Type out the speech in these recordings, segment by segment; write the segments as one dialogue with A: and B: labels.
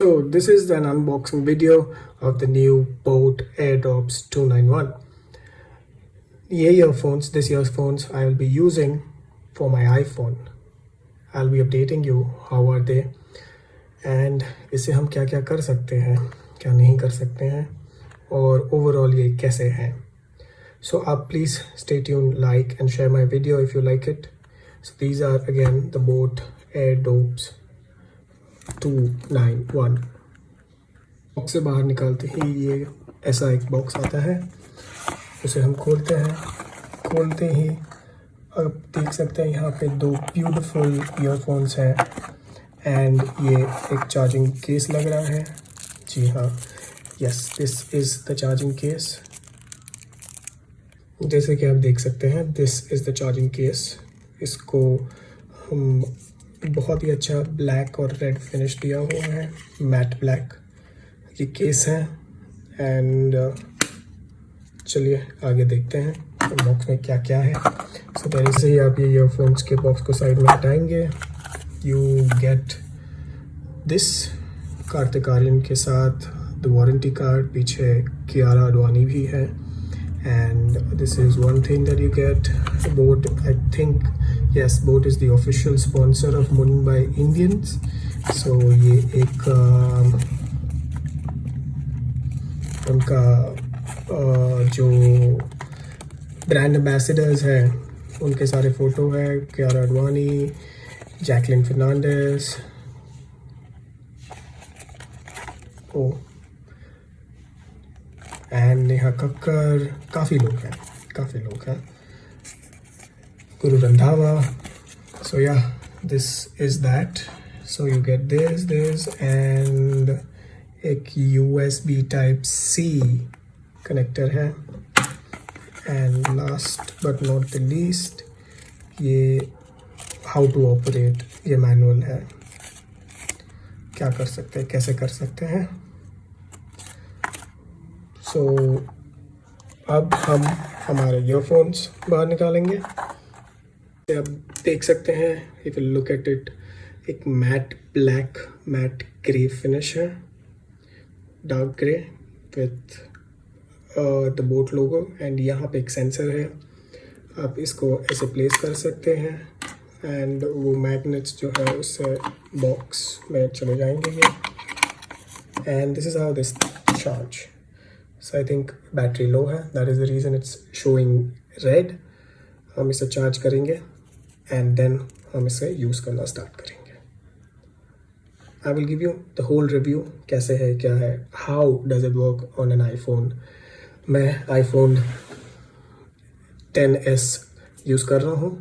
A: So this is an unboxing video of the new boAt Airdopes 291. This earphones I will be using for my iPhone. I'll be updating you how are they and इससे हम क्या क्या कर सकते हैं, क्या नहीं कर सकते हैं और overall ये कैसे हैं. So please stay tuned, like and share my video if you like it. So these are again the boAt Airdopes 291. Box से बाहर निकालते ही ये ऐसा एक बॉक्स आता है, उसे हम खोलते हैं. खोलते ही आप देख सकते हैं यहाँ पे दो ब्यूटीफुल ईयरफोन्स हैं एंड ये एक चार्जिंग केस लग रहा है. जी हाँ, yes, this is the charging case. जैसे कि आप देख सकते हैं, this is the charging case. इसको हम बहुत ही अच्छा ब्लैक और रेड फिनिश दिया हुआ है, मैट ब्लैक ये केस है. एंड चलिए आगे देखते हैं बॉक्स में क्या क्या है. सो पहले से ही आप ये ईयरफोन्स के बॉक्स को साइड में हटाएंगे. You get this Kartik Aaryan के साथ द वारंटी कार्ड, पीछे कियारा अडवाणी भी है. And this is one thing that you get. boAt, I think, yes, boAt is the official sponsor of Mumbai Indians. So ये एक उनका जो ब्रांड एम्बेसडर्स हैं उनके सारे फ़ोटो है. कियारा अडवाणी, जैकलिन फर्नांडिस, एंड नेहा कक्कर, काफ़ी लोग हैं, गुरु रंधावा. सो या, this is that. So you get this and एक USB Type-C कनेक्टर है. And last but not the least, ये हाउ टू ऑपरेट, ये मैनुअल है, क्या कर सकते हैं, कैसे कर सकते हैं. सो अब हम हमारे ईयरफोन्स बाहर निकालेंगे. आप देख सकते हैं, if you look at it, एक matte black, matte grey finish है, dark grey with the boAt logo. And यहाँ पे एक सेंसर है, आप इसको ऐसे प्लेस कर सकते हैं एंड वो मैग्नेट्स जो है उससे बॉक्स में चले जाएंगे ये. And this is how this charge. So I think battery low है, that is the reason it's showing red. हम इसे चार्ज करेंगे and then हम इसे यूज़ करना स्टार्ट करेंगे. I will give you the whole review, कैसे है, क्या है, how does it work on an iPhone. मैं iPhone XS यूज़ कर रहा हूँ.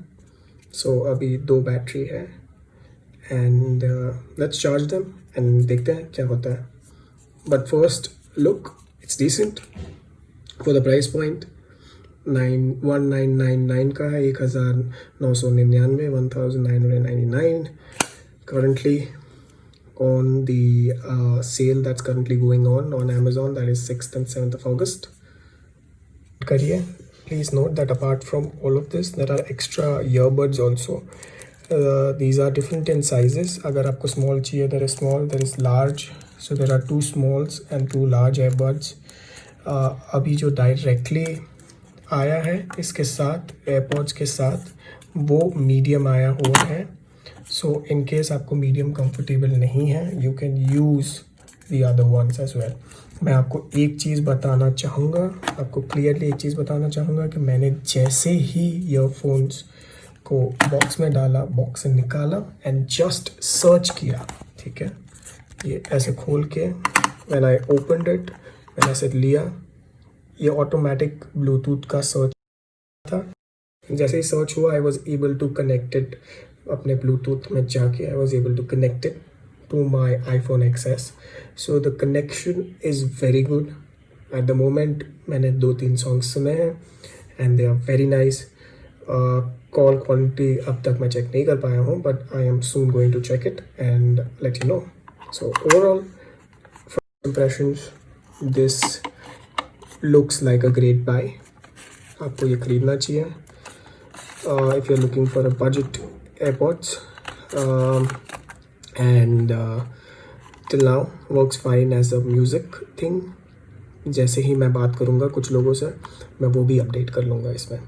A: So अभी दो बैटरी है and let's charge them and देखते हैं क्या होता है. But first look, it's decent for the price point. 1999 का है, 1999, 1999 currently on the sale that's currently going on Amazon. That is 6th and 7th of August. करिए. Please note that apart from all of this, there are extra earbuds also. These are different in sizes. अगर आपको small चाहिए, there is small, there is large. So there are 2 smalls and 2 large earbuds. अभी जो directly आया है इसके साथ, AirPods के साथ, वो मीडियम आया हुआ है. सो इन केस आपको मीडियम कंफर्टेबल नहीं है, you can use the other ones as well. मैं आपको एक चीज़ बताना चाहूँगा, आपको क्लियरली एक चीज़ बताना चाहूँगा कि मैंने जैसे ही ईयरफोन्स को बॉक्स में डाला, बॉक्स से निकाला एंड जस्ट सर्च किया, ठीक है, ये ऐसे खोल के व्हेन आई ओपनड इट, मैंने ऐसे लिया, ये ऑटोमेटिक ब्लूटूथ का सर्च था. जैसे ही सर्च हुआ, I was able to connect it अपने ब्लूटूथ में जाके, I was able to connect it to my iPhone XS. So the connection is very good at the moment. मैंने 2-3 सॉन्ग्स सुने हैं and they are very nice. Call quality अब तक मैं check नहीं कर पाया हूँ, but I am soon going to check it and let you know. So overall, first impressions, this looks like a great buy. आपको ये खरीदना चाहिए. If you're looking for a budget AirPods and till now works fine as a music thing. जैसे ही मैं बात करूँगा कुछ लोगों से, मैं वो भी अपडेट कर लूँगा इसमें.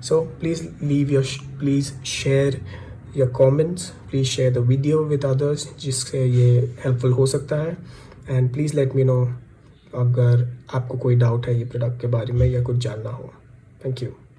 A: So please share your comments, please share the video with others जिससे ये helpful हो सकता है. And please let me know अगर आपको कोई डाउट है ये प्रोडक्ट के बारे में या कुछ जानना हो. Thank you.